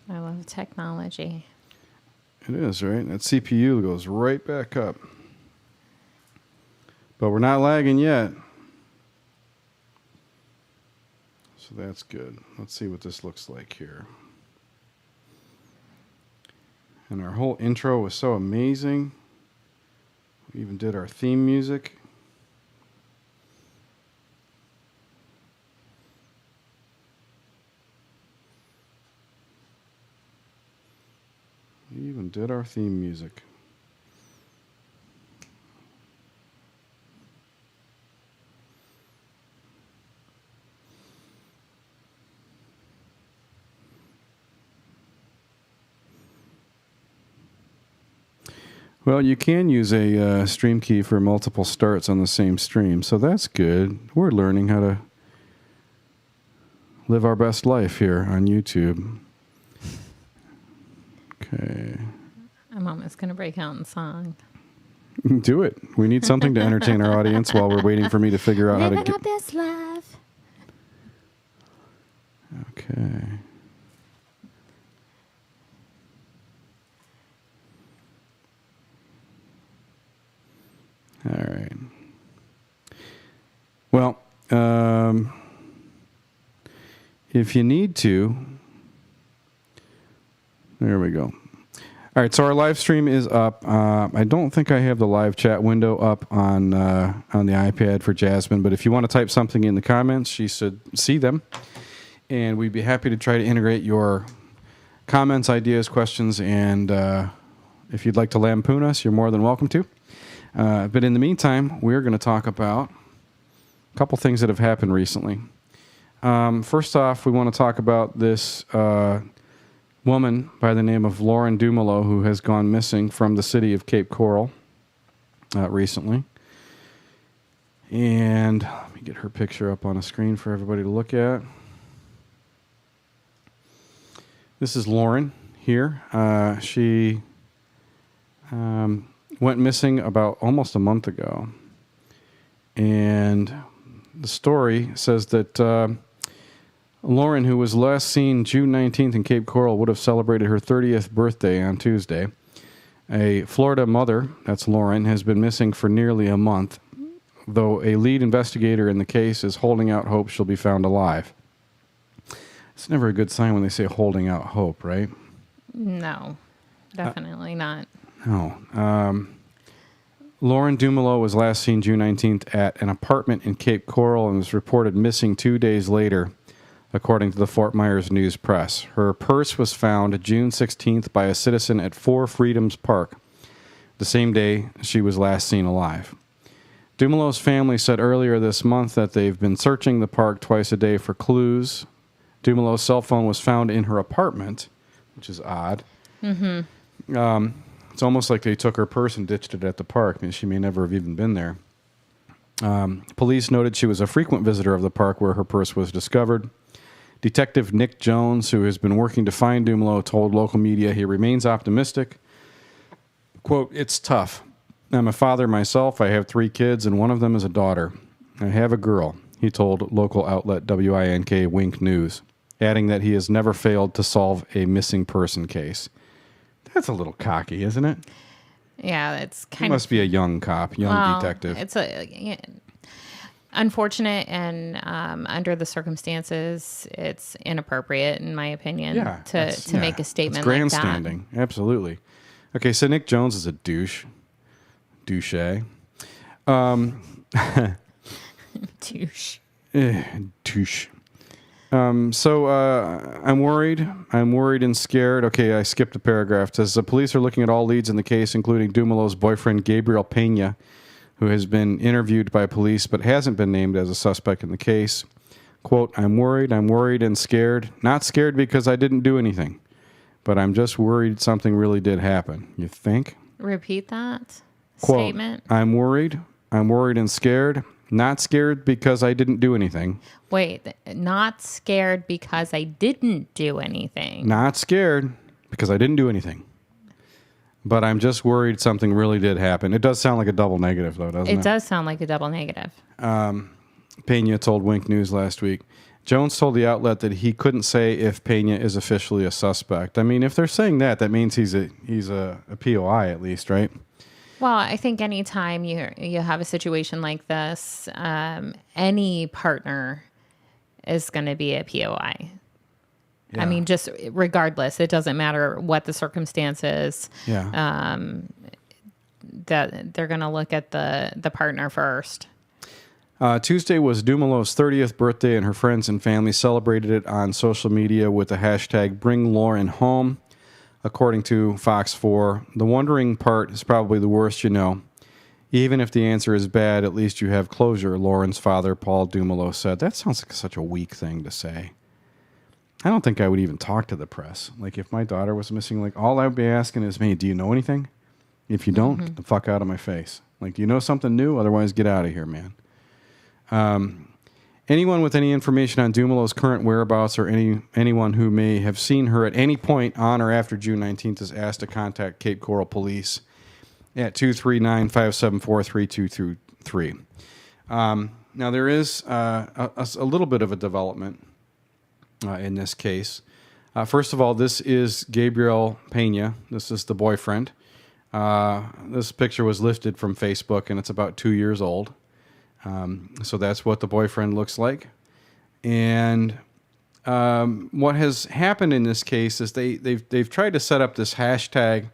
I love technology. It is, right? That CPU goes right back up. But we're not lagging yet. So that's good. Let's see what this looks like here. And our whole intro was so amazing. We even did our theme music. We even did our theme music. Well, you can use a stream key for multiple starts on the same stream, so that's good. We're learning how to live our best life here on YouTube. Okay. I'm almost going to break out in song. Do it. We need something to entertain our audience while we're waiting for me to figure out how to Living our get... best life. Okay. All right. Well, if you need to, there we go. All right, so our live stream is up. I don't think I have the live chat window up on the iPad for Jazmine, but if you want to type something in the comments, she should see them, and we'd be happy to try to integrate your comments, ideas, questions, and if you'd like to lampoon us, you're more than welcome to. But in the meantime, we're going to talk about a couple things that have happened recently. First off, we want to talk about this woman by the name of Lauren Dumulo, who has gone missing from the city of Cape Coral recently. And let me get her picture up on a screen for everybody to look at. This is Lauren here. She went missing about almost a month ago. And the story says that Lauren, who was last seen June 19th in Cape Coral, would have celebrated her 30th birthday on Tuesday. A Florida mother, that's Lauren, has been missing for nearly a month, though a lead investigator in the case is holding out hope she'll be found alive. It's never a good sign when they say holding out hope, right? No, definitely not. No. Lauren Dumulo was last seen June 19th at an apartment in Cape Coral and was reported missing 2 days later, according to the Fort Myers News Press. Her purse was found June 16th by a citizen at Four Freedoms Park, the same day she was last seen alive. Dumulo's family said earlier this month that they've been searching the park twice a day for clues. Dumulo's cell phone was found in her apartment, which is odd. Mm-hmm. It's almost like they took her purse and ditched it at the park. I mean, she may never have even been there. Police noted she was a frequent visitor of the park where her purse was discovered. Detective Nick Jones, who has been working to find Dumulo, told local media he remains optimistic. Quote, "It's tough. I'm a father myself. I have 3 kids, and one of them is a daughter. I have a girl," he told local outlet WINK Wink News, adding that he has never failed to solve a missing person case. That's a little cocky, isn't it? Yeah, it's He kind must be a young cop, detective. It's unfortunate, and under the circumstances, it's inappropriate, in my opinion, to make a statement like that. Grandstanding, absolutely. Okay, so Nick Jones is a douche. Douche. Douche. Douche. So I'm worried. I'm worried and scared. Okay, I skipped a paragraph. It says the police are looking at all leads in the case, including Dumulo's boyfriend, Gabriel Pena, who has been interviewed by police but hasn't been named as a suspect in the case. Quote, I'm worried and scared. Not scared because I didn't do anything, but I'm just worried something really did happen. You think? Repeat that Quote, statement. I'm worried and scared. Not scared because I didn't do anything. Wait, not scared because I didn't do anything. Not scared because I didn't do anything. But I'm just worried something really did happen. It does sound like a double negative, though, doesn't it? It does sound like a double negative. Pena told Wink News last week. Jones told the outlet that he couldn't say if Pena is officially a suspect. I mean, if they're saying that means he's a POI at least, right? Well, I think anytime you have a situation like this, any partner is going to be a POI. Yeah. I mean, just regardless, it doesn't matter what the circumstances. Yeah. That they're going to look at the partner first. Tuesday was Dumulo's 30th birthday, and her friends and family celebrated it on social media with the hashtag #BringLaurenHome. According to Fox 4, the wondering part is probably the worst you know. Even if the answer is bad, at least you have closure, Lauren's father, Paul Dumulo, said. That sounds like such a weak thing to say. I don't think I would even talk to the press. Like, if my daughter was missing, like, all I would be asking is, hey, do you know anything? If you don't, get the fuck out of my face. Like, do you know something new? Otherwise, get out of here, man. Anyone with any information on Dumulo's current whereabouts or anyone who may have seen her at any point on or after June 19th is asked to contact Cape Coral Police at 239-574-3223. Now, there is a little bit of a development in this case. First of all, this is Gabriel Pena. This is the boyfriend. This picture was lifted from Facebook, and it's about 2 years old. So that's what the boyfriend looks like. And what has happened in this case is they've tried to set up this hashtag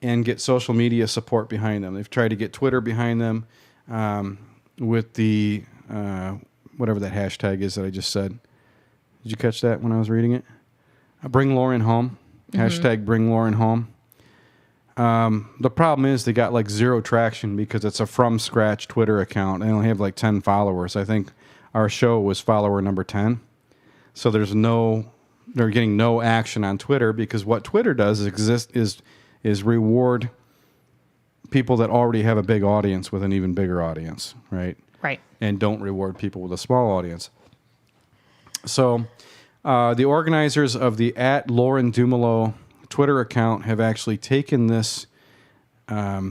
and get social media support behind them. They've tried to get Twitter behind them with the whatever that hashtag is that I just said. Did you catch that when I was reading it? Bring Lauren home. Hashtag Bring Lauren home. The problem is they got like zero traction because it's a from scratch Twitter account. They only have like 10 followers. I think our show was follower number 10. So they're getting no action on Twitter because what Twitter does is reward people that already have a big audience with an even bigger audience, right? Right. And don't reward people with a small audience. So the organizers of the @Lauren Dumulo Twitter account have actually taken this a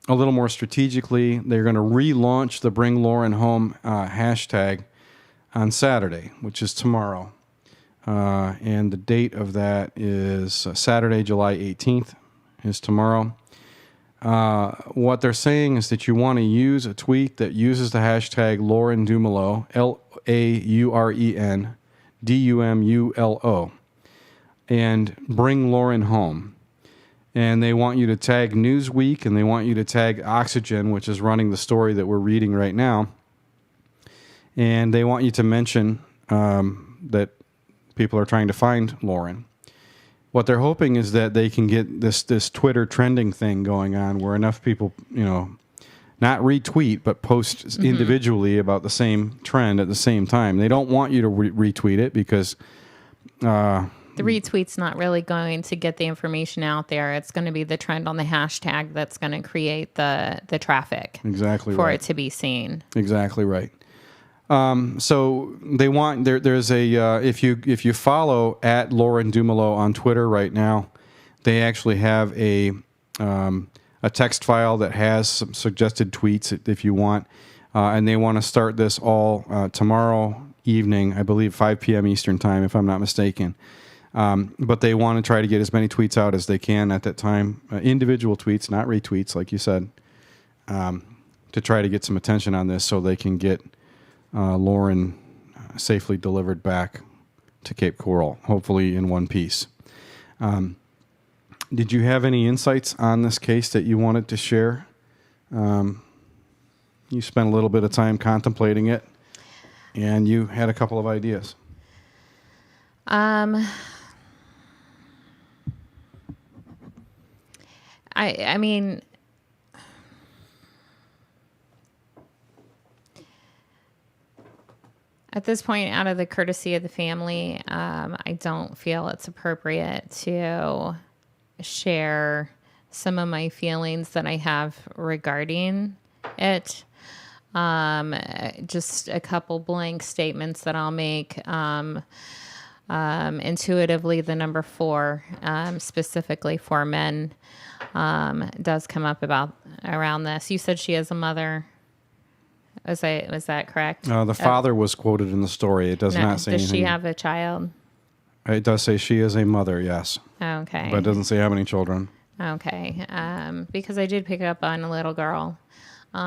little more strategically. They're going to relaunch the Bring Lauren Home hashtag on Saturday, which is tomorrow. And the date of that is Saturday, July 18th is tomorrow. What they're saying is that you want to use a tweet that uses the hashtag Lauren Dumulo, LAUREN DUMULO. And Bring Lauren home. And they want you to tag Newsweek, and they want you to tag Oxygen, which is running the story that we're reading right now. And they want you to mention that people are trying to find Lauren. What they're hoping is that they can get this Twitter trending thing going on where enough people, not retweet, but post individually about the same trend at the same time. They don't want you to retweet it because... the retweet's not really going to get the information out there. It's going to be the trend on the hashtag that's going to create the traffic. Exactly for right. it to be seen. Exactly right. So they want there's a if you follow @Lauren Dumulo on Twitter right now, they actually have a text file that has some suggested tweets if you want, and they want to start this all tomorrow evening, I believe 5 p.m. Eastern time, if I'm not mistaken. But they want to try to get as many tweets out as they can at that time, individual tweets, not retweets, like you said, to try to get some attention on this so they can get Lauren safely delivered back to Cape Coral, hopefully in one piece. Did you have any insights on this case that you wanted to share? You spent a little bit of time contemplating it, and you had a couple of ideas. I mean, at this point, out of the courtesy of the family, I don't feel it's appropriate to share some of my feelings that I have regarding it. Just a couple blank statements that I'll make. Intuitively, the number 4, specifically for men, does come up around this. You said she is a mother. Was that correct? The father was quoted in the story. It does not say does anything. she have a child? It does say she is a mother, yes. Okay. But it doesn't say how many children. Okay. Because I did pick up on a little girl. You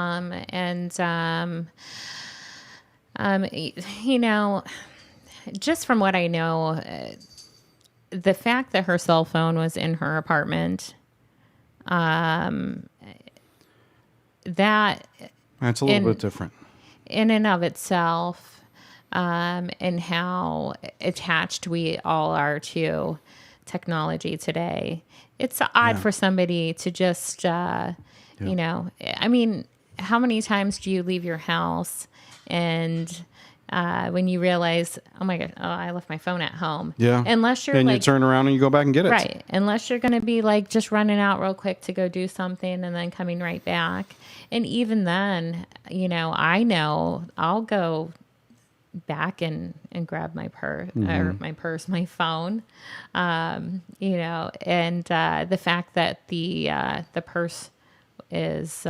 know, just from what I know, the fact that her cell phone was in her apartment, that That's a little bit different. in and of itself, and how attached we all are to technology today. It's odd for somebody to just, you know, I mean, how many times do you leave your house and when you realize, oh my God, I left my phone at home. Yeah. Unless you're and like, you turn around and you go back and get it. right. Unless you're going to be like just running out real quick to go do something and then coming right back. And even then, you know I'll go back and grab my purse or my phone, you know, and the fact that the purse is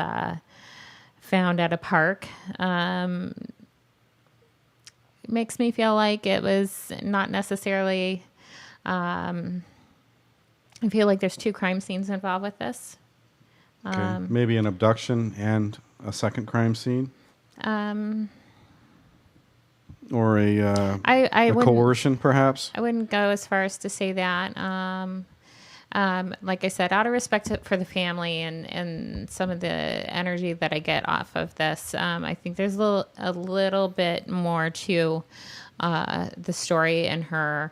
found at a park makes me feel like it was not necessarily. I feel like there's two crime scenes involved with this. Okay. Maybe an abduction and a second crime scene. Or a coercion, perhaps. I wouldn't go as far as to say that. Like I said, out of respect for the family and some of the energy that I get off of this, I think there's a little bit more to the story and her,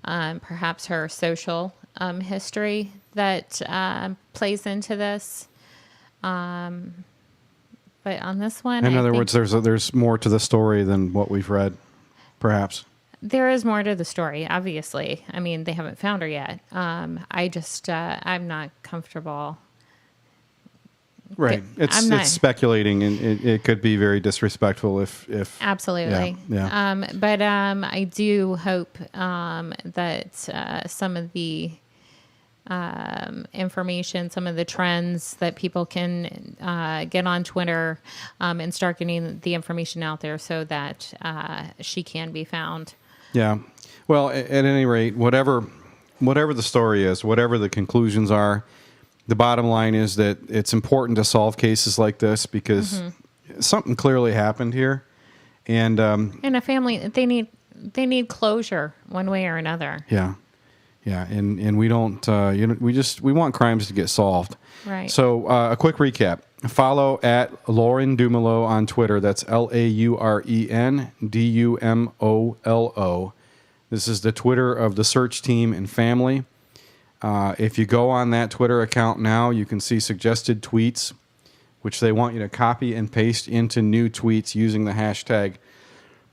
perhaps her social history that plays into this. But on this one, in other words, there's more to the story than what we've read, perhaps. There is more to the story, obviously. I mean, they haven't found her yet. I'm not comfortable. Right. It's speculating, and it could be very disrespectful if absolutely. Yeah. But I do hope that some of the information, some of the trends that people can get on Twitter and start getting the information out there so that she can be found. Yeah. Well, at any rate, whatever the story is, whatever the conclusions are, the bottom line is that it's important to solve cases like this because something clearly happened here, and a family they need closure one way or another. Yeah. Yeah, and we don't, we want crimes to get solved. Right. So a quick recap. Follow at Lauren Dumulo on Twitter. That's LaurenDumolo. This is the Twitter of the search team and family. If you go on that Twitter account now, you can see suggested tweets, which they want you to copy and paste into new tweets using the hashtag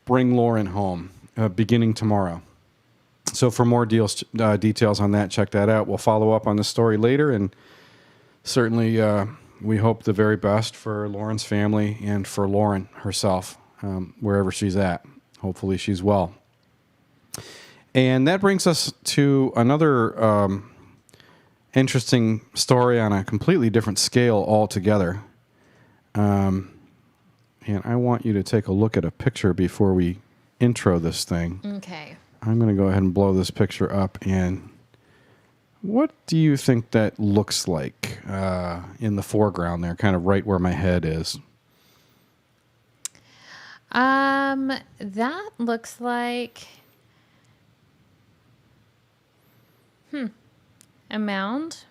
#BringLaurenHome, beginning tomorrow. So for more details on that, check that out. We'll follow up on the story later, and certainly we hope the very best for Lauren's family and for Lauren herself, wherever she's at. Hopefully she's well. And that brings us to another interesting story on a completely different scale altogether. And I want you to take a look at a picture before we intro this thing. Okay. I'm going to go ahead and blow this picture up. And what do you think that looks like in the foreground there, kind of right where my head is? That looks like a mound,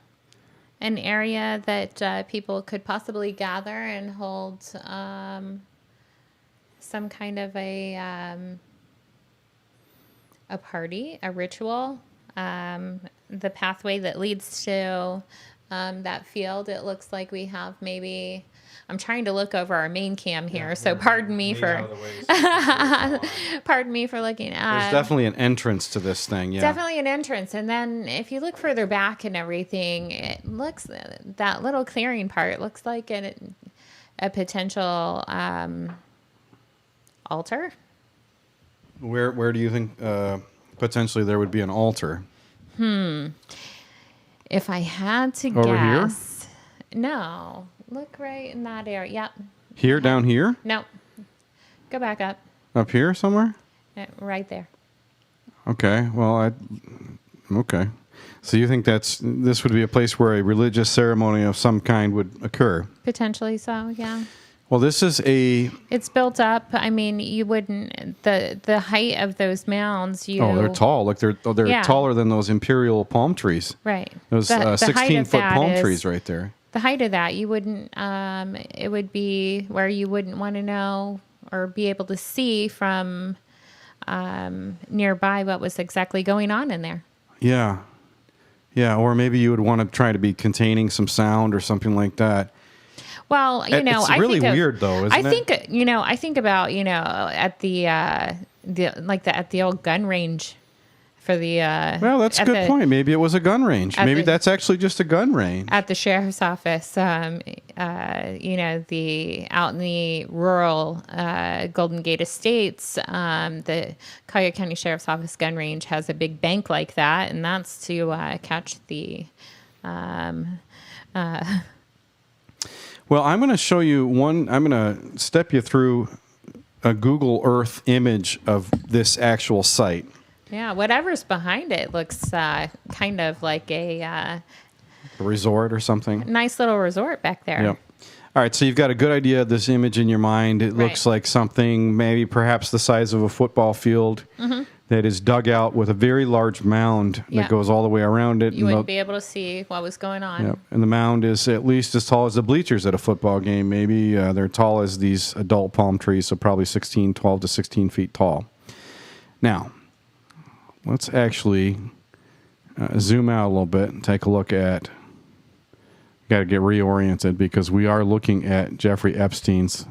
an area that people could possibly gather and hold some kind of a party, a ritual. The pathway that leads to that field, it looks like we have maybe... I'm trying to look over our main cam here, so pardon me for pardon me for looking at. There's definitely an entrance to this thing, yeah. Definitely an entrance, and then if you look further back and everything, it looks that little clearing part looks like a potential altar. Where do you think potentially there would be an altar? If I had to Over guess, no. Look right in that area. Yep. Here, down here? No. Go back up. Up here somewhere? Right there. Okay. Well, okay. So you think this would be a place where a religious ceremony of some kind would occur? Potentially so, yeah. Well, this is It's built up. I mean, you wouldn't the height of those mounds. they're tall. Like they're taller than those imperial palm trees. Right. Those 16-foot palm trees right there. The height of that, you wouldn't. It would be where you wouldn't want to know or be able to see from nearby what was exactly going on in there. Yeah. Yeah, or maybe you would want to try to be containing some sound or something like that. Well, it's really weird, though, isn't it? I think about, at at the old gun range for the. Well, that's a good point. Maybe it was a gun range. Maybe that's actually just a gun range. At the sheriff's office, out in the rural Golden Gate Estates, the Collier County Sheriff's Office gun range has a big bank like that, and that's to catch the. Well, I'm going to show you one. I'm going to step you through a Google Earth image of this actual site. Yeah, whatever's behind it looks kind of like a resort or something. Nice little resort back there. Yep. All right, so you've got a good idea of this image in your mind. It looks like something maybe perhaps the size of a football field that is dug out with a very large mound that goes all the way around it. You wouldn't be able to see what was going on. Yep. And the mound is at least as tall as the bleachers at a football game. Maybe they're tall as these adult palm trees, so probably 12 to 16 feet tall. Now, let's actually zoom out a little bit and take a look at. Got to get reoriented because we are looking at Jeffrey Epstein's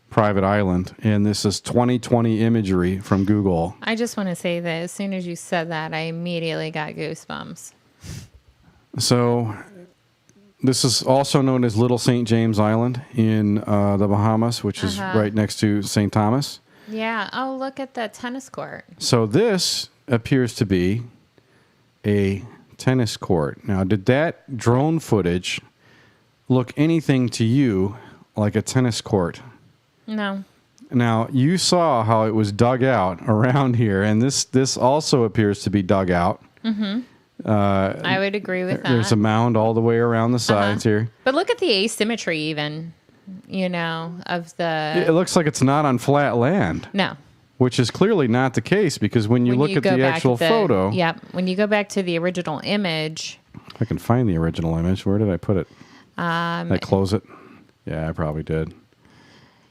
private island, and this is 2020 imagery from Google. I just want to say that as soon as you said that, I immediately got goosebumps. So, this is also known as Little St. James Island in the Bahamas, which is right next to St. Thomas. Yeah. Oh, look at that tennis court. So this appears to be a tennis court. Now, did that drone footage look anything to you like a tennis court? No. Now, you saw how it was dug out around here, and this also appears to be dug out. Mm-hmm. I would agree with that. There's a mound all the way around the sides here. But look at the asymmetry even, of the... It looks like it's not on flat land. No. Which is clearly not the case, because when you look at the actual photo... Yep. When you go back to the original image... I can find the original image. Where did I put it? Did I close it? Yeah, I probably did.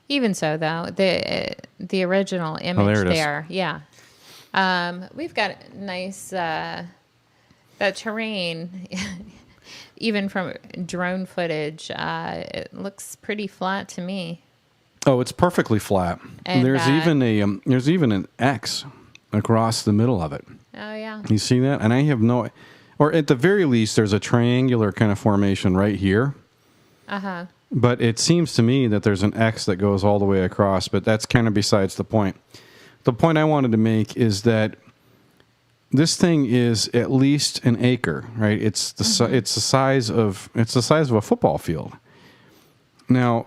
Even so, though, the original image there, yeah. We've got nice that terrain, even from drone footage. It looks pretty flat to me. Oh, it's perfectly flat. And there's even an X across the middle of it. Oh yeah. You see that? And I have no, or at the very least, there's a triangular kind of formation right here. Uh-huh. But it seems to me that there's an X that goes all the way across, but that's kind of besides the point. The point I wanted to make is that this thing is at least an acre, right? It's the size of a football field. Now,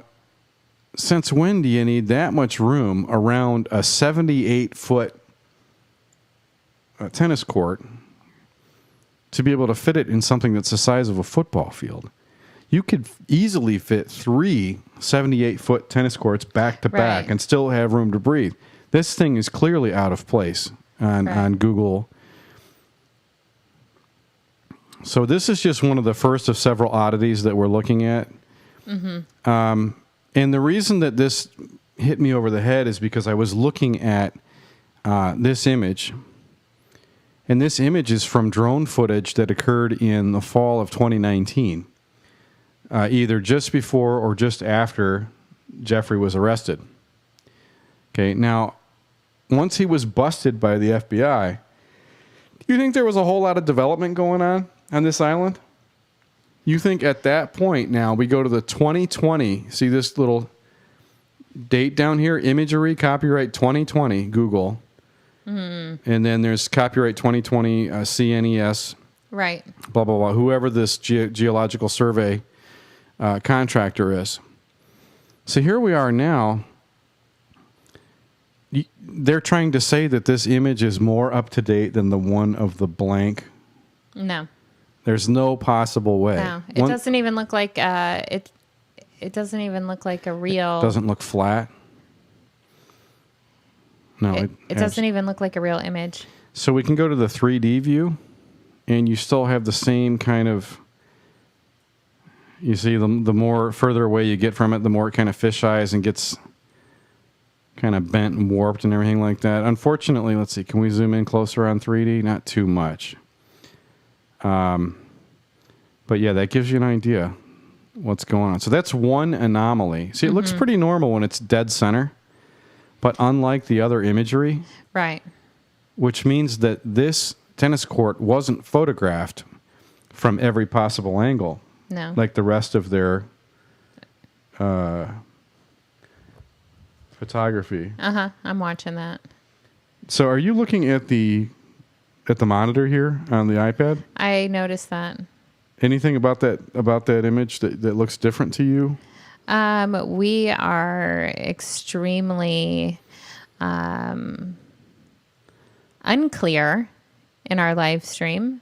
since when do you need that much room around a 78-foot tennis court to be able to fit it in something that's the size of a football field? You could easily fit 3 78-foot tennis courts back to back and still have room to breathe. This thing is clearly out of place on Google. So this is just one of the first of several oddities that we're looking at. Mm-hmm. And the reason that this hit me over the head is because I was looking at this image. And this image is from drone footage that occurred in the fall of 2019. Either just before or just after Jeffrey was arrested. Okay, now, once he was busted by the FBI, do you think there was a whole lot of development going on this island? You think at that point now, we go to the 2020, see this little date down here, imagery, copyright 2020, Google. Mm-hmm. And then there's copyright 2020, CNES. Right. Blah, blah, blah, whoever this geological survey contractor is. So here we are now. They're trying to say that this image is more up to date than the one of the blank. No. There's no possible way. No. It doesn't even look like it doesn't even look like a real. It doesn't look flat. No, it doesn't even look like a real image. So we can go to the 3D view, and you still have the same kind of. You see, the more further away you get from it, the more it kind of fisheyes and gets kind of bent and warped and everything like that. Unfortunately, let's see, can we zoom in closer on 3D? Not too much. But yeah, that gives you an idea what's going on. So that's one anomaly. See, it looks pretty normal when it's dead center, but unlike the other imagery, right? Which means that this tennis court wasn't photographed from every possible angle. No. Like the rest of their photography. I'm watching that. So are you looking at the monitor here on the iPad? I noticed that. Anything about that image that looks different to you? We are extremely unclear in our live stream.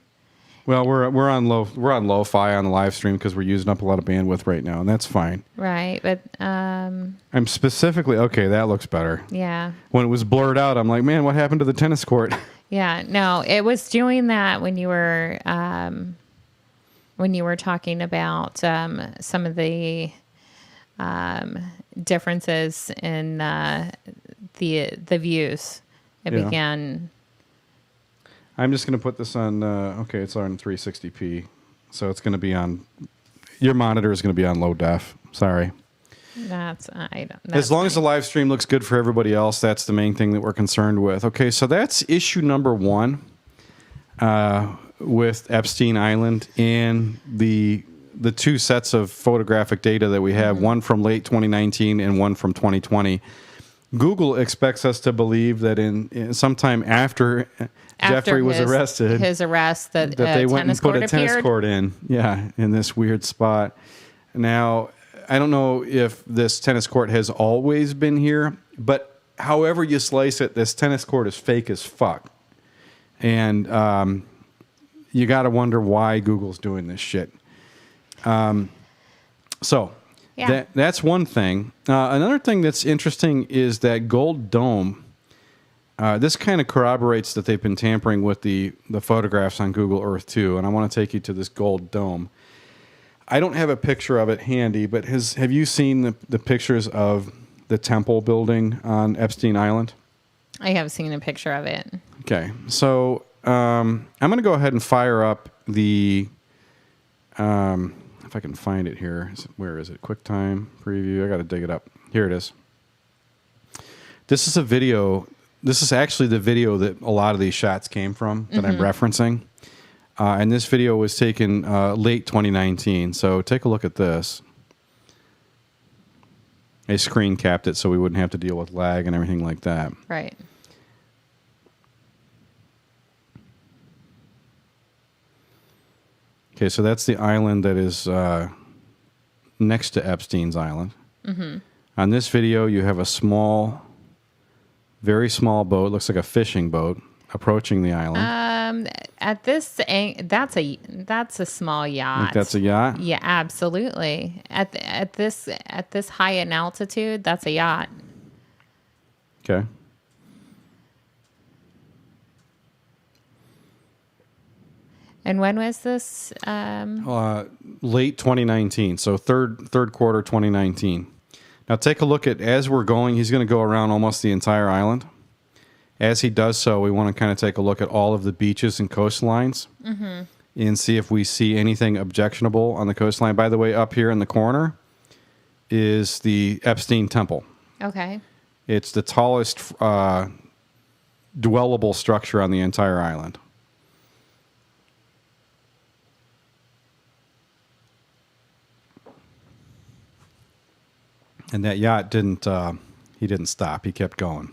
Well, we're on lo-fi on the live stream because we're using up a lot of bandwidth right now, and that's fine. Right, but I'm specifically okay. That looks better. Yeah. When it was blurred out, I'm like, man, what happened to the tennis court? Yeah. No, it was doing that when you were talking about some of the differences in the views. It began. I'm just going to put this on, okay, it's on 360p. So it's going to be on, your monitor is going to be on low def. Sorry. That's as long as the live stream looks good for everybody else, that's the main thing that we're concerned with. Okay, so that's issue number 1 with Epstein Island and the 2 sets of photographic data that we have, one from late 2019 and one from 2020. Google expects us to believe that in sometime after Jeffrey was arrested, his arrest, that they went and put a tennis appeared. court in this weird spot. Now, I don't know if this tennis court has always been here, but however you slice it, this tennis court is fake as fuck. And you got to wonder why Google's doing this shit. That's one thing. Another thing that's interesting is that gold dome. This kind of corroborates that they've been tampering with the photographs on Google Earth too. And I want to take you to this gold dome. I don't have a picture of it handy, but have you seen the pictures of the temple building on Epstein Island? I have seen a picture of it. Okay, so I'm going to go ahead and fire up the. If I can find it here. Where is it? QuickTime preview. I got to dig it up. Here it is. This is a video. This is actually the video that a lot of these shots came from that I'm referencing. And this video was taken late 2019. So take a look at this. I screen capped it so we wouldn't have to deal with lag and everything like that. Right. Okay, so that's the island that is next to Epstein's Island. On this video, you have a small, very small boat, looks like a fishing boat, approaching the island. At this, that's a small yacht. Think that's a yacht? Yeah, absolutely. At this high in altitude, that's a yacht. Okay. And when was this? Late 2019, so third quarter 2019. Now take a look at, as we're going, he's going to go around almost the entire island. As he does so, we want to kind of take a look at all of the beaches and coastlines and see if we see anything objectionable on the coastline. By the way, up here in the corner is the Epstein Temple. Okay. It's the tallest dwellable structure on the entire island. And that yacht didn't stop. He kept going.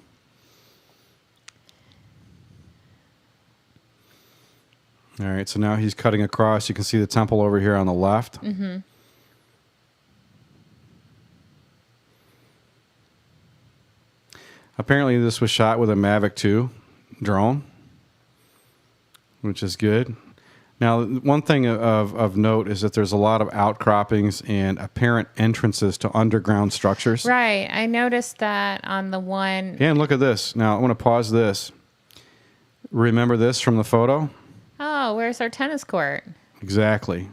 All right, so now he's cutting across. You can see the temple over here on the left. Apparently, this was shot with a Mavic 2 drone, which is good. Now, one thing of note is that there's a lot of outcroppings and apparent entrances to underground structures. Right. I noticed that on the one. And look at this. Now, I want to pause this. Remember this from the photo? Oh, where's our tennis court? Exactly.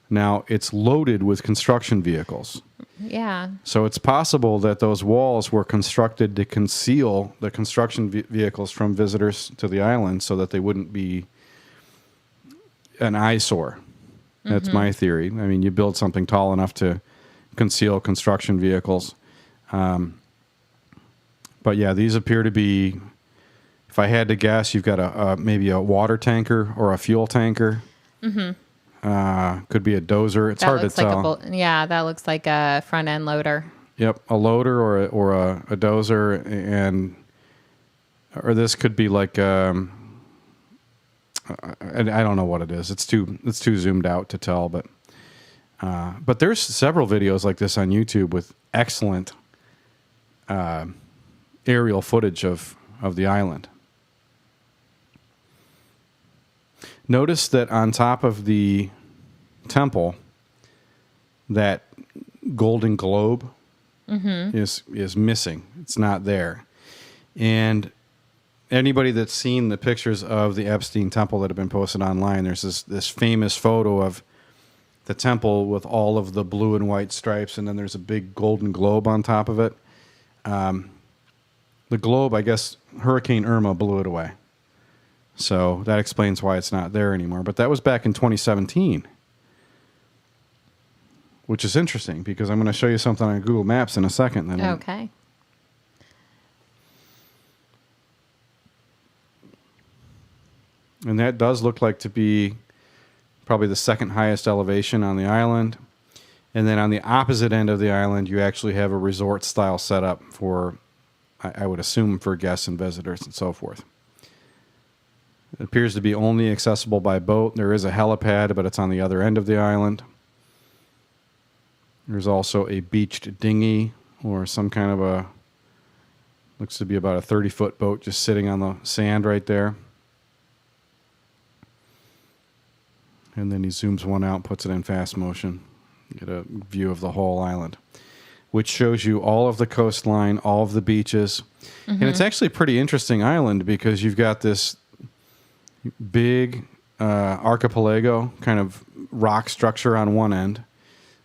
Now, it's loaded with construction vehicles. Yeah. So it's possible that those walls were constructed to conceal the construction vehicles from visitors to the island so that they wouldn't be an eyesore. That's my theory. I mean, you build something tall enough to conceal construction vehicles. But yeah, these appear to be, if I had to guess, you've got maybe a water tanker or a fuel tanker. Could be a dozer. It's hard to tell. That looks like a front end loader. Yep, a loader or a dozer, or this could be like I don't know what it is. It's too zoomed out to tell, but there's several videos like this on YouTube with excellent aerial footage of the island. Notice that on top of the temple, that golden globe is missing. It's not there. And anybody that's seen the pictures of the Epstein temple that have been posted online, there's this famous photo of the temple with all of the blue and white stripes, and then there's a big golden globe on top of it. The globe, I guess, Hurricane Irma blew it away. So that explains why it's not there anymore. But that was back in 2017, which is interesting because I'm going to show you something on Google Maps in a second. Okay. And that does look like to be probably the second highest elevation on the island. And then on the opposite end of the island, you actually have a resort-style setup for, I would assume, for guests and visitors and so forth. It appears to be only accessible by boat. There is a helipad, but it's on the other end of the island. There's also a beached dinghy or some kind of a, looks to be about a 30-foot boat just sitting on the sand right there. And then he zooms one out, puts it in fast motion. Get a view of the whole island, which shows you all of the coastline, all of the beaches. And it's actually a pretty interesting island because you've got this big archipelago kind of rock structure on one end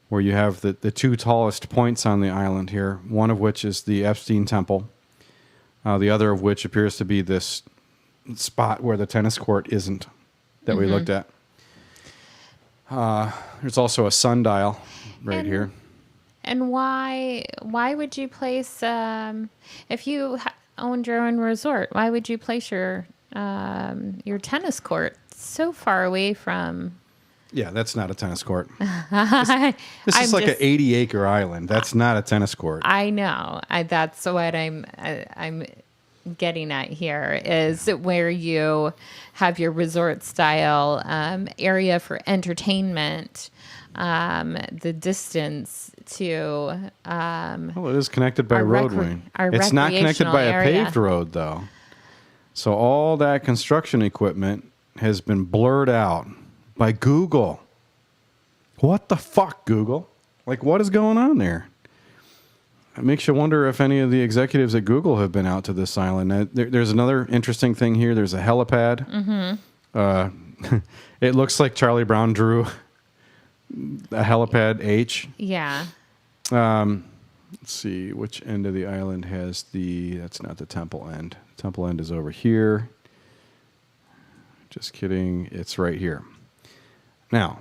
where you have the two tallest points on the island here, one of which is the Epstein Temple, the other of which appears to be this spot where the tennis court isn't that we looked at. There's also a sundial right here. And why would you place, if you owned your own resort, why would you place your tennis court so far away from? Yeah, that's not a tennis court. This is like an 80-acre island. That's not a tennis court. I know. That's what I'm getting at here is where you have your resort style area for entertainment, the distance to well, it is connected by roadway. It's not connected by a paved road, though. So all that construction equipment has been blurred out by Google. What the fuck, Google? Like, what is going on there? It makes you wonder if any of the executives at Google have been out to this island. There's another interesting thing here. There's a helipad. It looks like Charlie Brown drew a helipad H. Yeah. Let's see, which end of the island has that's not the temple end. The temple end is over here. Just kidding. It's right here. Now,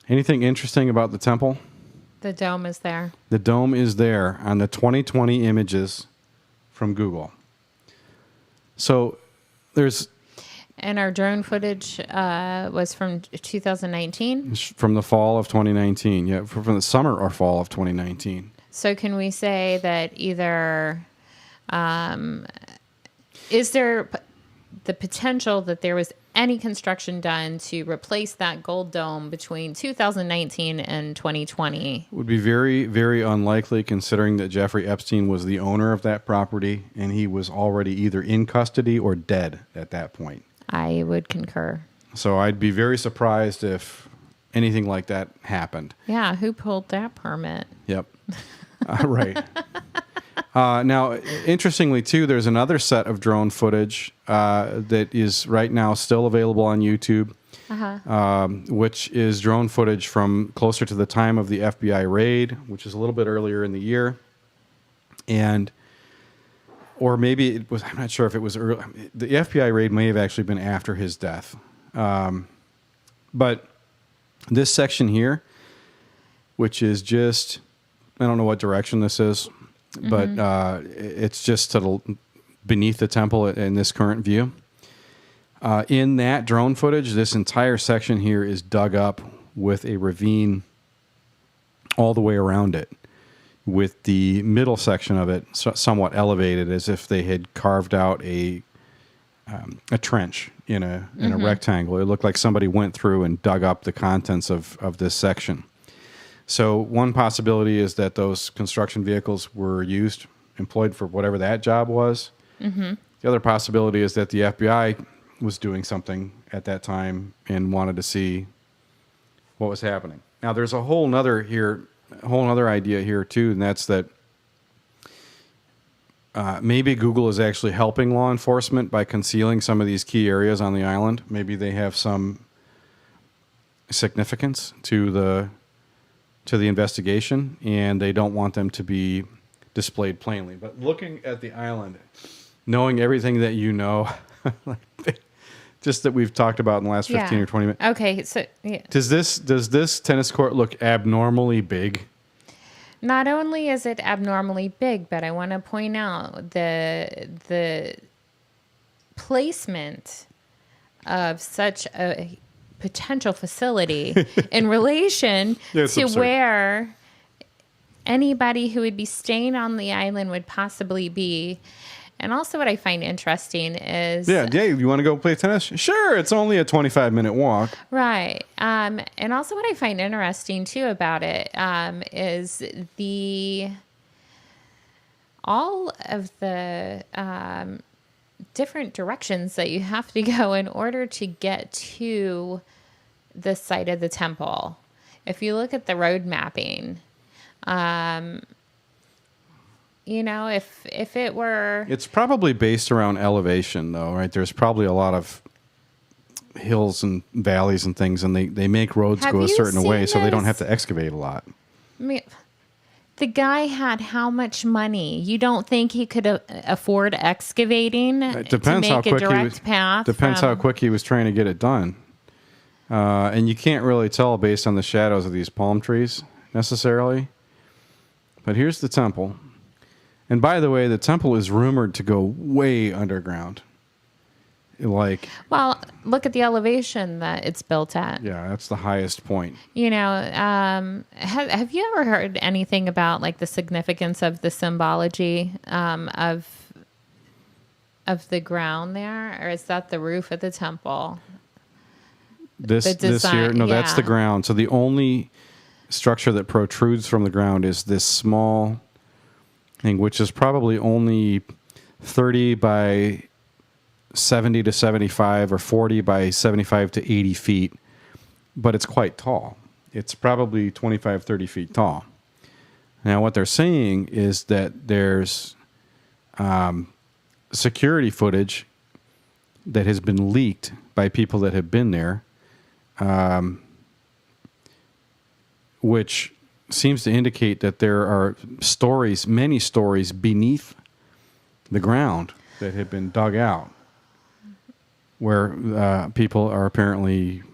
anything interesting about the temple? The dome is there. The dome is there on the 2020 images from Google. So there's... And our drone footage was from 2019? From the fall of 2019. Yeah, from the summer or fall of 2019. So can we say that either... is there the potential that there was any construction done to replace that gold dome between 2019 and 2020. Would be very, very unlikely, considering that Jeffrey Epstein was the owner of that property and he was already either in custody or dead at that point. I would concur. So I'd be very surprised if anything like that happened. Yeah, who pulled that permit? Yep. Right. Now, interestingly, too, there's another set of drone footage that is right now still available on YouTube, which is drone footage from closer to the time of the FBI raid, which is a little bit earlier in the year. Or maybe it was, I'm not sure if it was early. The FBI raid may have actually been after his death. But this section here, which is just, I don't know what direction this is, but it's just beneath the temple in this current view. In that drone footage, this entire section here is dug up with a ravine all the way around it, with the middle section of it somewhat elevated, as if they had carved out a trench in a rectangle. It looked like somebody went through and dug up the contents of this section. So one possibility is that those construction vehicles were employed for whatever that job was. The other possibility is that the FBI was doing something at that time and wanted to see what was happening. Now, there's a whole nother idea here too, and that's that maybe Google is actually helping law enforcement by concealing some of these key areas on the island. Maybe they have some significance to the investigation, and they don't want them to be displayed plainly. But looking at the island, knowing everything that you know, just that we've talked about in the last 15 or 20 minutes. Okay, so yeah. Does this tennis court look abnormally big? Not only is it abnormally big, but I want to point out the placement of such a potential facility in relation to absurd. Where anybody who would be staying on the island would possibly be. And also what I find interesting is... Yeah, Dave, you want to go play tennis? Sure, it's only a 25-minute walk. Right. And also what I find interesting, too, about it is all of the different directions that you have to go in order to get to the site of the temple. If you look at the road mapping... if it were... It's probably based around elevation, though, right? There's probably a lot of hills and valleys and things, and they make roads go a certain way so they don't have to excavate a lot. I mean, the guy had how much money? You don't think he could afford excavating to make a direct path? Depends how quick he was trying to get it done. And you can't really tell based on the shadows of these palm trees, necessarily. But here's the temple. And by the way, the temple is rumored to go way underground. Well, look at the elevation that it's built at. Yeah, that's the highest point. Have you ever heard anything about the significance of the symbology of the ground there, or is that the roof of the temple? This here, no, that's the ground. So the only structure that protrudes from the ground is this small thing, which is probably only 30 by 70 to 75 or 40 by 75 to 80 feet, but it's quite tall. It's probably 25, 30 feet tall. Now, what they're saying is that there's security footage that has been leaked by people that have been there, which seems to indicate that there are many stories beneath the ground that have been dug out, where people are apparently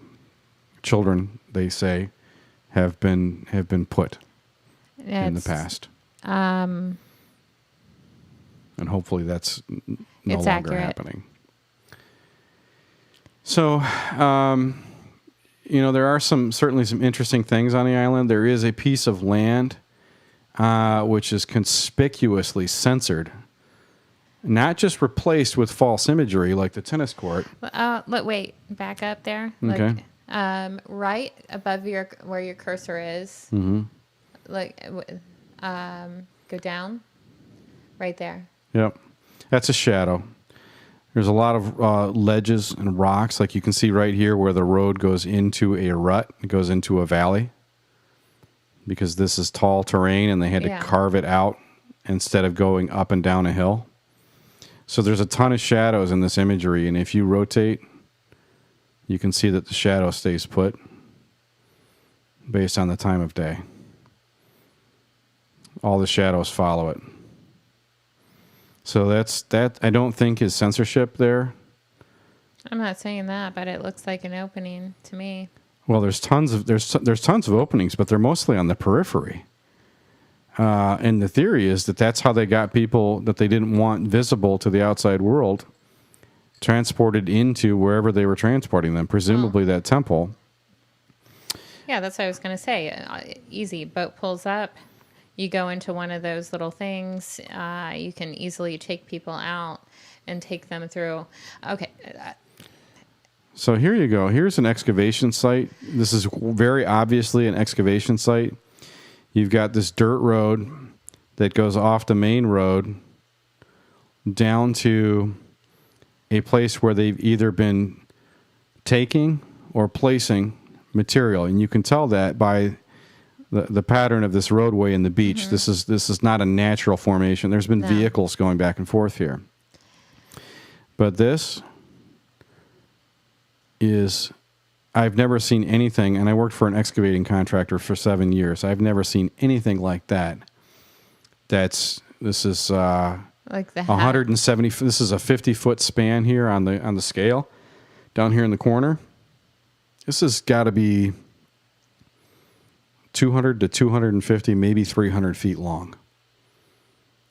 children, they say, have been put in the past. And hopefully that's no longer accurate. happening. So, there are certainly some interesting things on the island. There is a piece of land which is conspicuously censored not just replaced with false imagery like the tennis court. Look, wait, back up there. Okay. Right above where your cursor is. Mm-hmm. Go down. Right there. Yep. That's a shadow. There's a lot of ledges and rocks, like you can see right here where the road goes into a rut. It goes into a valley because this is tall terrain and they had to carve it out instead of going up and down a hill. So there's a ton of shadows in this imagery, and if you rotate, you can see that the shadow stays put based on the time of day. All the shadows follow it. So that I don't think is censorship there. I'm not saying that, but it looks like an opening to me. Well, there's tons of openings, but they're mostly on the periphery. And the theory is that that's how they got people that they didn't want visible to the outside world transported into wherever they were transporting them, presumably that temple. Yeah, that's what I was going to say. Easy. Boat pulls up. You go into one of those little things. You can easily take people out and take them through. Okay. So here you go. Here's an excavation site. This is very obviously an excavation site. You've got this dirt road that goes off the main road down to a place where they've either been taking or placing material. And you can tell that by the pattern of this roadway and the beach. Mm-hmm. This is not a natural formation. There's been vehicles going back and forth here. But this is, I've never seen anything, and I worked for an excavating contractor for 7 years. I've never seen anything like that. This is like the 170. This is a 50-foot span here on the scale down here in the corner. This has got to be 200 to 250, maybe 300 feet long.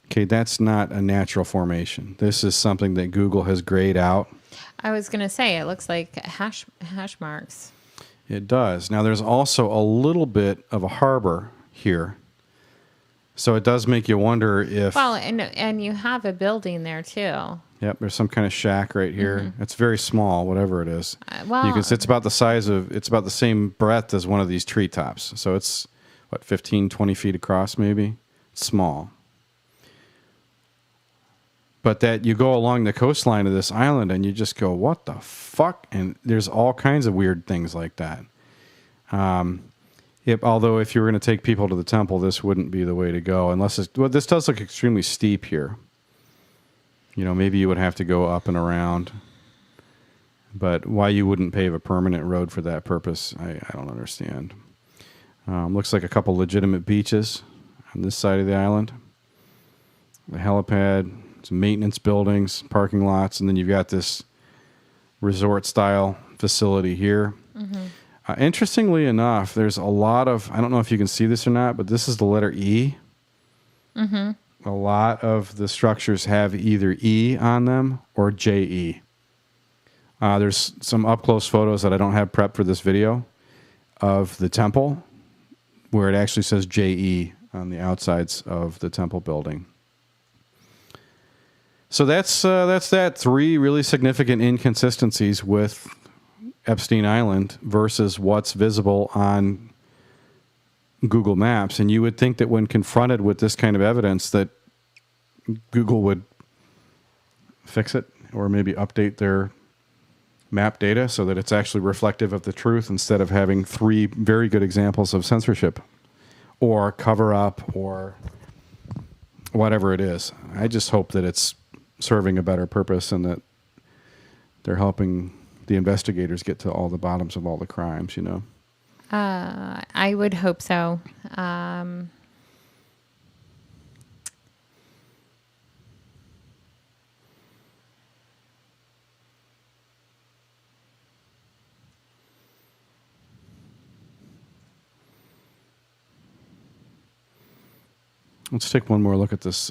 Okay, that's not a natural formation. This is something that Google has grayed out. I was going to say, it looks like hash marks. It does. Now, there's also a little bit of a harbor here. So it does make you wonder if... Well, and you have a building there, too. Yep, there's some kind of shack right here. Mm-hmm. It's very small, whatever it is. Well, you can see it's about the size of... It's about the same breadth as one of these treetops. So it's, 15, 20 feet across, maybe? It's small. But that you go along the coastline of this island and you just go, what the fuck? And there's all kinds of weird things like that. Although if you were going to take people to the temple, this wouldn't be the way to go. Unless this does look extremely steep here. You know, maybe you would have to go up and around. But why you wouldn't pave a permanent road for that purpose, I don't understand. Looks like a couple legitimate beaches on this side of the island. The helipad, some maintenance buildings, parking lots, and then you've got this resort-style facility here. Mm-hmm. Interestingly enough, there's a lot of, I don't know if you can see this or not, but this is the letter E. Mm-hmm. A lot of the structures have either E on them or JE. There's some up-close photos that I don't have prepped for this video of the temple where it actually says JE on the outsides of the temple building. So that's that. 3 really significant inconsistencies with Epstein Island versus what's visible on Google Maps. And you would think that when confronted with this kind of evidence that Google would fix it or maybe update their map data so that it's actually reflective of the truth instead of having 3 very good examples of censorship or cover up or whatever it is. I just hope that it's serving a better purpose and that they're helping the investigators get to all the bottoms of all the crimes, you know? I would hope so. Let's take one more look at this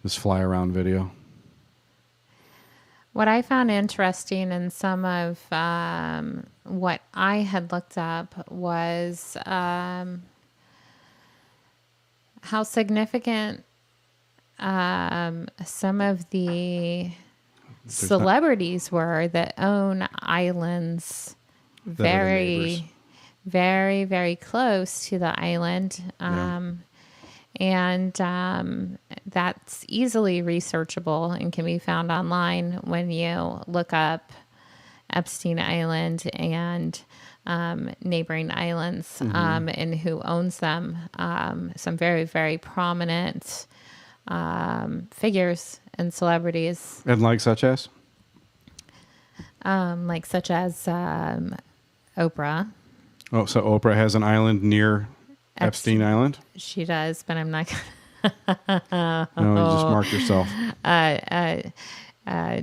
this fly around video. What I found interesting in some of what I had looked up was how significant some of the celebrities were that own islands very, very, very close to the island. And that's easily researchable and can be found online when you look up Epstein Island and neighboring islands and who owns them. Some very, very prominent figures and celebrities. And such as? Such as Oprah. Oh, so Oprah has an island near Epstein Island? She does, but I'm not going to. No, you just mark yourself.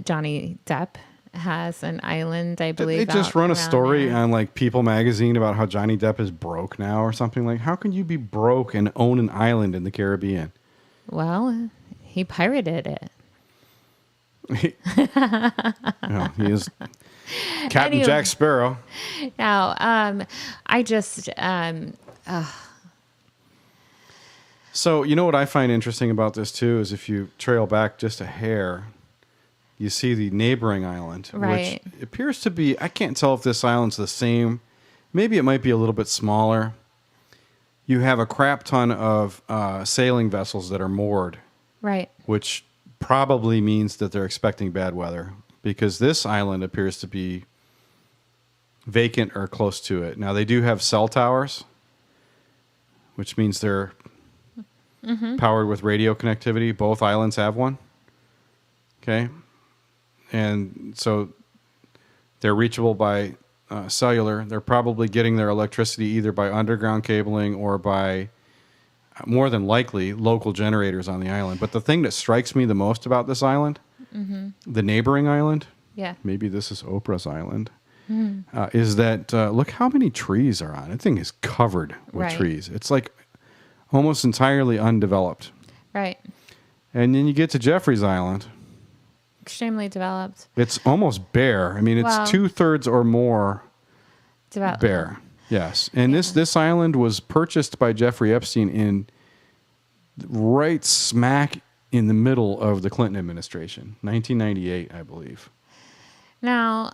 Johnny Depp has an island, I believe. They just run a story on People magazine about how Johnny Depp is broke now or something. How can you be broke and own an island in the Caribbean? Well, he pirated it. He is Captain Jack Sparrow. Now, I just... So, you know what I find interesting about this, too, is if you trail back just a hair, you see the neighboring island, right, which appears to be, I can't tell if this island's the same. Maybe it might be a little bit smaller. You have a crap ton of sailing vessels that are moored. Right. Which probably means that they're expecting bad weather, because this island appears to be vacant or close to it. Now, they do have cell towers, which means they're powered with radio connectivity. Both islands have one. Okay. And so they're reachable by cellular. They're probably getting their electricity either by underground cabling or by, more than likely, local generators on the island. But the thing that strikes me the most about this island, the neighboring island, maybe this is Oprah's island, is that look how many trees are on it. The thing is covered with trees. It's almost entirely undeveloped. Right. And then you get to Jeffrey's Island. Extremely developed. It's almost bare. I mean, it's 2/3 or more bare. Yes. And this island was purchased by Jeffrey Epstein in right smack in the middle of the Clinton administration, 1998, I believe. Now,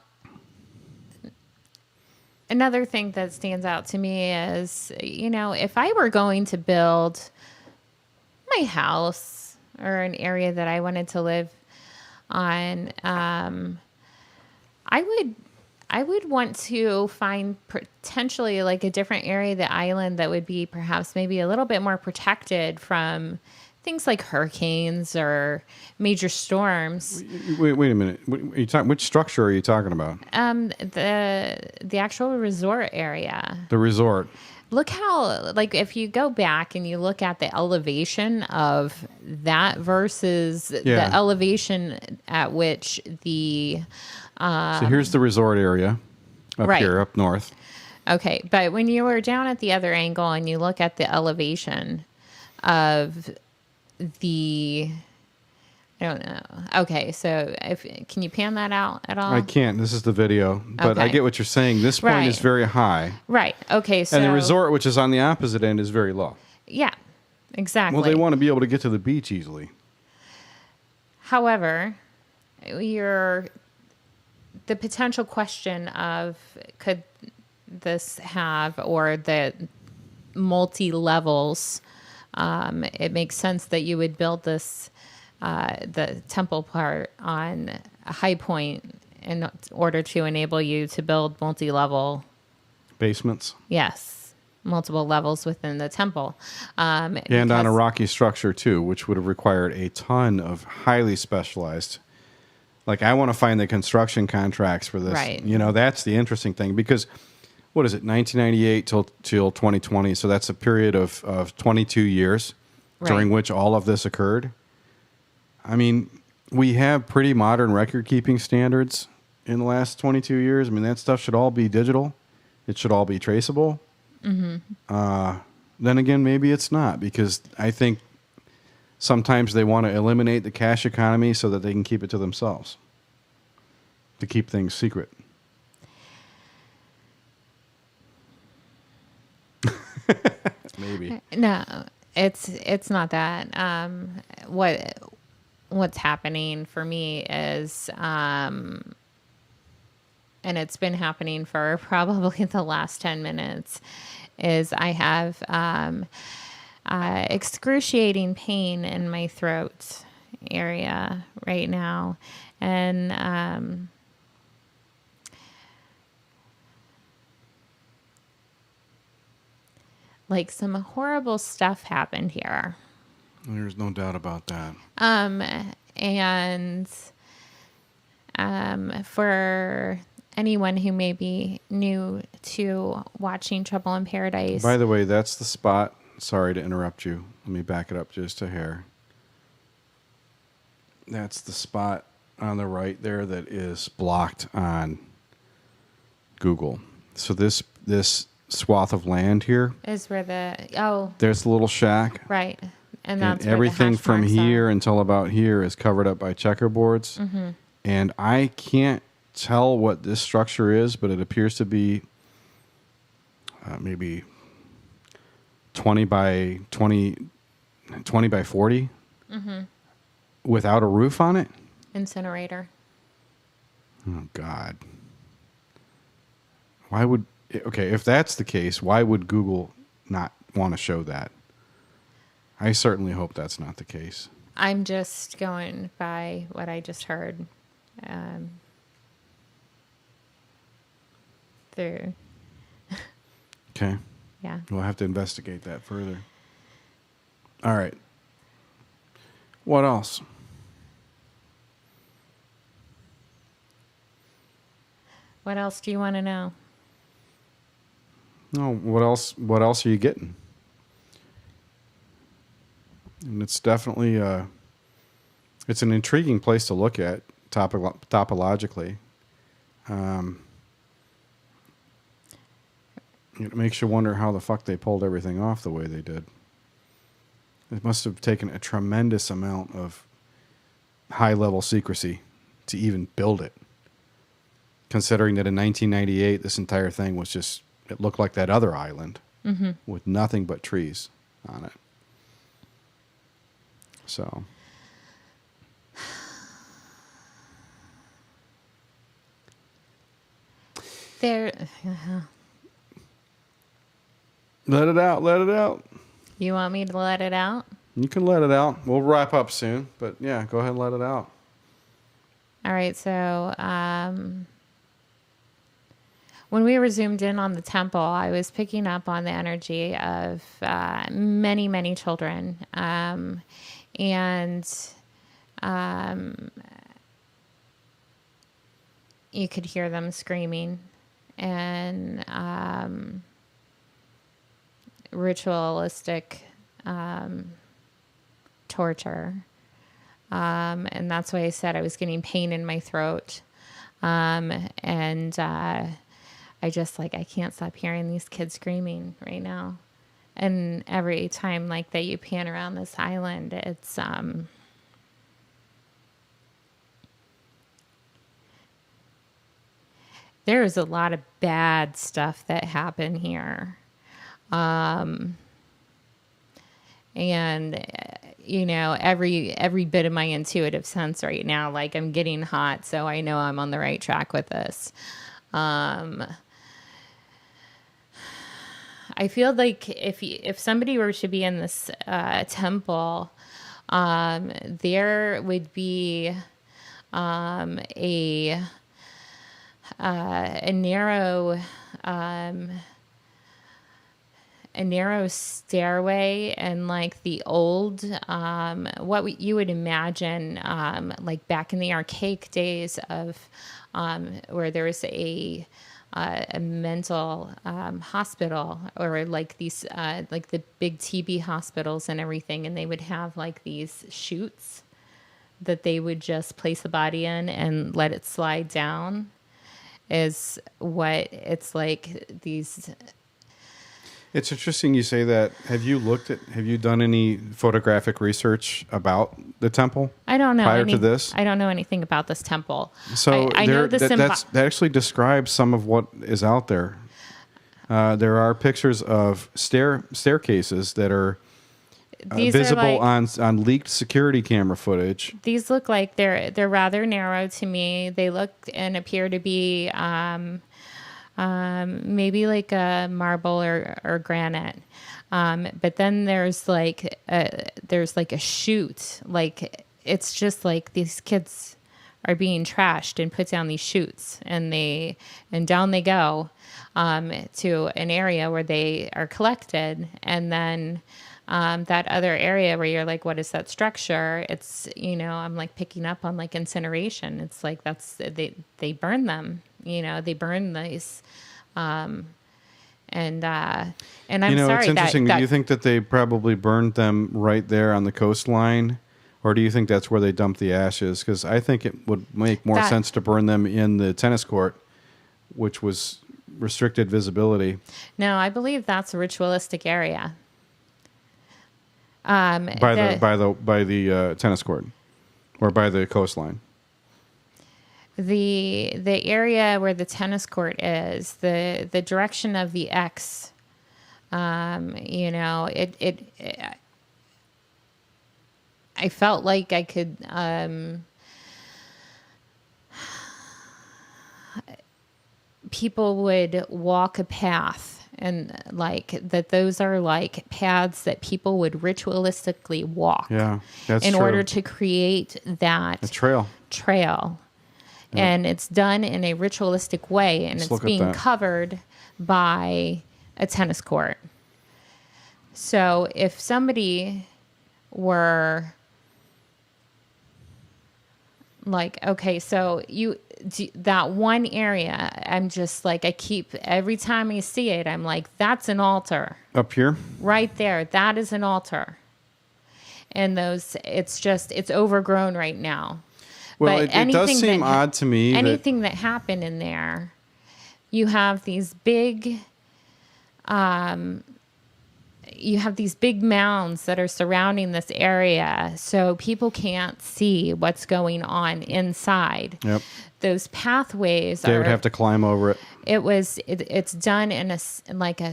another thing that stands out to me is, if I were going to build my house or an area that I wanted to live on, I would want to find potentially a different area of the island that would be perhaps maybe a little bit more protected from things like hurricanes or major storms. Wait a minute. Which structure are you talking about? The actual resort area. The resort. Look how, if you go back and you look at the elevation of that versus the elevation at which the... so here's the resort area up here, up north. Okay, but when you were down at the other angle and you look at the elevation of the... I don't know. Okay, so can you pan that out at all? I can't. This is the video. But I get what you're saying. This point is very high. Right. Okay, so... And the resort, which is on the opposite end, is very low. Yeah, exactly. Well, they want to be able to get to the beach easily. However, the potential question of could this have, or the multi-levels, it makes sense that you would build this... the temple part on a high point in order to enable you to build multi-level basements. Yes, multiple levels within the temple. And on a rocky structure too, which would have required a ton of highly specialized. I want to find the construction contracts for this. Right. That's the interesting thing, because what is it, 1998 till 2020? So that's a period of 22 years during which all of this occurred. I mean, we have pretty modern record-keeping standards in the last 22 years. I mean, that stuff should all be digital. It should all be traceable. Then again, maybe it's not, because I think sometimes they want to eliminate the cash economy so that they can keep it to themselves, to keep things secret. Maybe. No. It's not that. What's happening for me is, and it's been happening for probably the last 10 minutes, is I have excruciating pain in my throat area right now. And like some horrible stuff happened here. There's no doubt about that. And for anyone who may be new to watching Trouble in Paradise. By the way, that's the spot. Sorry to interrupt you. Let me back it up just a hair. That's the spot on the right there that is blocked on Google. So this swath of land here is where there's the little shack. Right. And that's everything from here are. until about here is covered up by checkerboards. Mm-hmm. And I can't tell what this structure is, but it appears to be maybe 20 by 40 Mm-hmm. without a roof on it. Incinerator. Oh, God. If that's the case, why would Google not want to show that? I certainly hope that's not the case. I'm just going by what I just heard. Through. Okay. Yeah. We'll have to investigate that further. All right. What else? What else do you want to know? No, what else are you getting? And it's definitely it's an intriguing place to look at topologically. It makes you wonder how the fuck they pulled everything off the way they did. It must have taken a tremendous amount of high-level secrecy to even build it. Considering that in 1998, this entire thing was just, it looked like that other island with nothing but trees on it. So. Let it out. Let it out. You want me to let it out? You can let it out. We'll wrap up soon, but yeah, go ahead and let it out. All right. So, when we were zoomed in on the temple, I was picking up on the energy of many, many children. And you could hear them screaming and ritualistic torture. And that's why I said I was getting pain in my throat. I just I can't stop hearing these kids screaming right now. And every time that you pan around this island, it's there's a lot of bad stuff that happened here. And every bit of my intuitive sense right now, I'm getting hot, so I know I'm on the right track with this. I feel like if somebody were to be in this temple, there would be a narrow stairway and the old what you would imagine back in the archaic days of where there was a mental hospital, or these the big TB hospitals and everything, and they would have these chutes that they would just place the body in and let it slide down, is what it's like. It's interesting you say that. Have you done any photographic research about the temple? I don't know. Prior to this? I don't know anything about this temple. So I know that actually describes some of what is out there. There are pictures of staircases that are these are visible like, on leaked security camera footage. these look like they're rather narrow to me. They look and appear to be maybe like a marble or granite. But then there's like a chute. Like it's just like these kids are being trashed and put down these chutes, and down they go to an area where they are collected, and then that other area where you're like, what is that structure? It's, I'm like picking up on like incineration. It's like they burn them, they burn these. And I'm sorry. It's interesting. That Do you think that they probably burned them right there on the coastline? Or do you think that's where they dumped the ashes? Because I think it would make more sense to burn them in the tennis court, which was restricted visibility. No, I believe that's a ritualistic area. By the tennis court, or by the coastline. The area where the tennis court is, the direction of the X. I felt like I could. People would walk a path, and like that, those are like paths that people would ritualistically walk. Yeah, that's in true. order to create that a trail. Yeah. And it's done in a ritualistic way, and it's being covered by a tennis court. So if somebody were like, okay, so that one area, I'm just like, every time I see it, I'm like, that's an altar. Up here? Right there. That is an altar. And it's overgrown right now. Well, it does seem odd to me. Anything that happened in there, you have these big mounds that are surrounding this area, so people can't see what's going on inside. Yep. Those pathways they would have to climb over it. It's done in a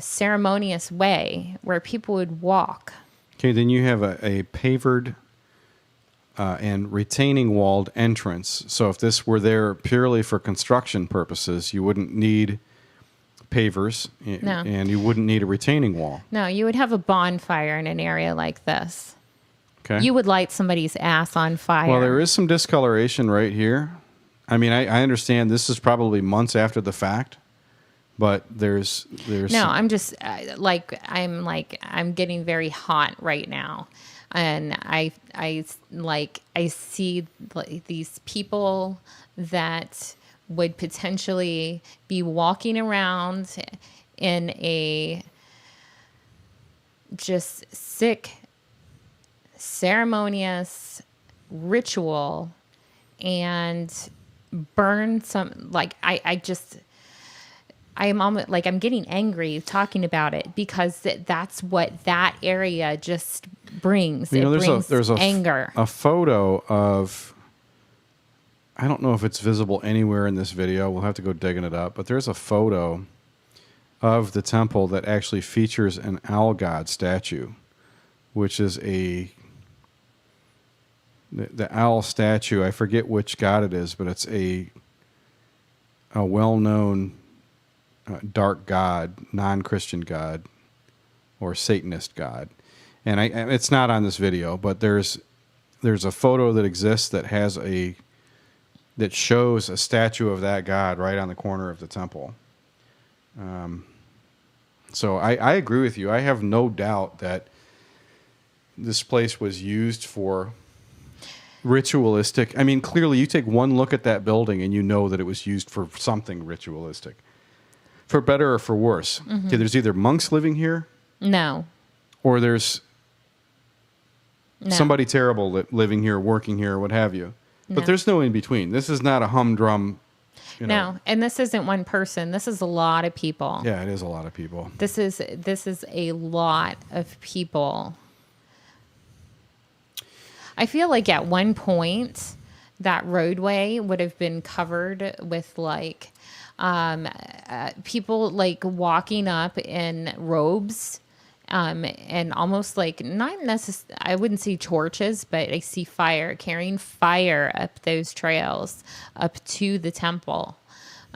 ceremonious way where people would walk. Okay, then you have a pavered and retaining walled entrance. So if this were there purely for construction purposes, you wouldn't need pavers, and you wouldn't need a retaining wall. No, you would have a bonfire in an area like this. Okay. You would light somebody's ass on fire. Well, there is some discoloration right here. I mean, I understand this is probably months after the fact, but there's. No, I'm just I'm getting very hot right now, and I see these people that would potentially be walking around in a just sick, ceremonious ritual and burn some, I'm almost like, I'm getting angry talking about it, because that's what that area just brings. There's anger. A photo of, I don't know if it's visible anywhere in this video. We'll have to go digging it up. But there's a photo of the temple that actually features an owl god statue, which is the owl statue. I forget which god it is, but it's a well-known dark god, non-Christian god, or Satanist god. And it's not on this video, but there's a photo that exists that shows a statue of that god right on the corner of the temple. So I agree with you. I have no doubt that this place was used for ritualistic. I mean, clearly you take one look at that building and you know that it was used for something ritualistic. For better or for worse. Mm-hmm. Okay, there's either monks living here. No. Or there's somebody terrible living here, working here, what have you. But there's no in between. This is not a humdrum. No, and this isn't one person. This is a lot of people. Yeah, it is a lot of people. This is a lot of people. I feel like at one point that roadway would have been covered with people like walking up in robes and almost like not necessarily, I wouldn't see torches, but I see fire, carrying fire up those trails up to the temple.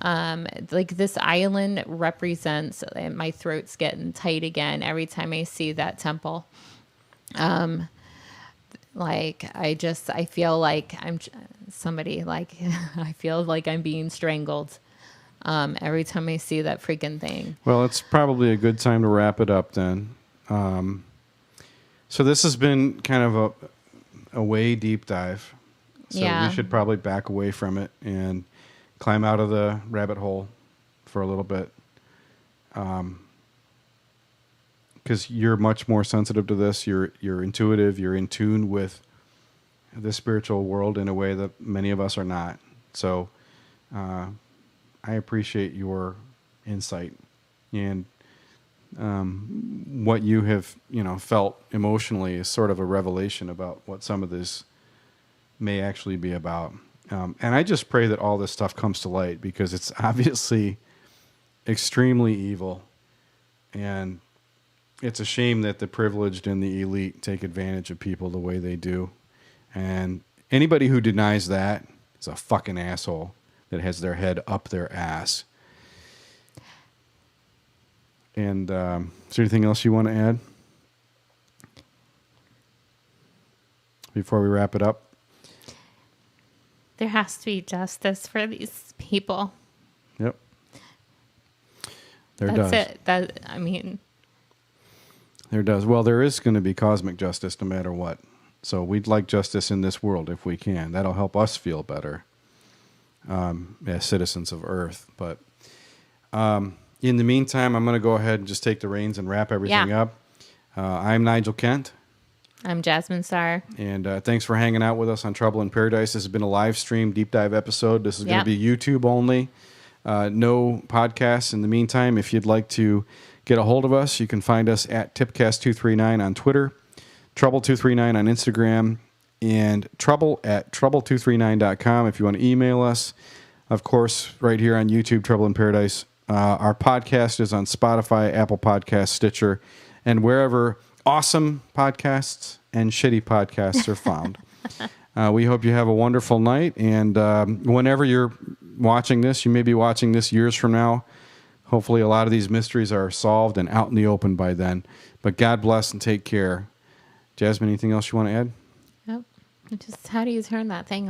Like this island represents, and my throat's getting tight again every time I see that temple. Like I feel like I'm somebody, like I feel like I'm being strangled. Every time I see that freaking thing. Well, it's probably a good time to wrap it up then. So this has been kind of a way deep dive. So we should probably back away from it and climb out of the rabbit hole for a little bit. Because you're much more sensitive to this. You're intuitive. You're in tune with the spiritual world in a way that many of us are not. So I appreciate your insight and what you have, felt emotionally is sort of a revelation about what some of this may actually be about. And I just pray that all this stuff comes to light because it's obviously extremely evil, and it's a shame that the privileged and the elite take advantage of people the way they do. And anybody who denies that is a fucking asshole that has their head up their ass. And is there anything else you want to add before we wrap it up? There has to be justice for these people. Yep. There That's does. it. There does. Well, there is going to be cosmic justice no matter what. So we'd like justice in this world if we can. That'll help us feel better as citizens of Earth. But in the meantime, I'm going to go ahead and just take the reins and wrap everything up. I'm Nigel Kent. I'm Jazmine Starr. And thanks for hanging out with us on Trouble in Paradise. This has been a live stream deep dive episode. This is going to be YouTube only. No podcasts. In the meantime, if you'd like to get a hold of us, you can find us at Tipcast239 on Twitter, Trouble239 on Instagram, and trouble@trouble239.com if you want to email us. Of course, right here on YouTube, Trouble in Paradise. Our podcast is on Spotify, Apple Podcasts, Stitcher, and wherever awesome podcasts and shitty podcasts are found. We hope you have a wonderful night, and whenever you're watching this, you may be watching this years from now. Hopefully a lot of these mysteries are solved and out in the open by then. But God bless and take care. Jazmine, anything else you want to add? Nope. Just how do you turn that thing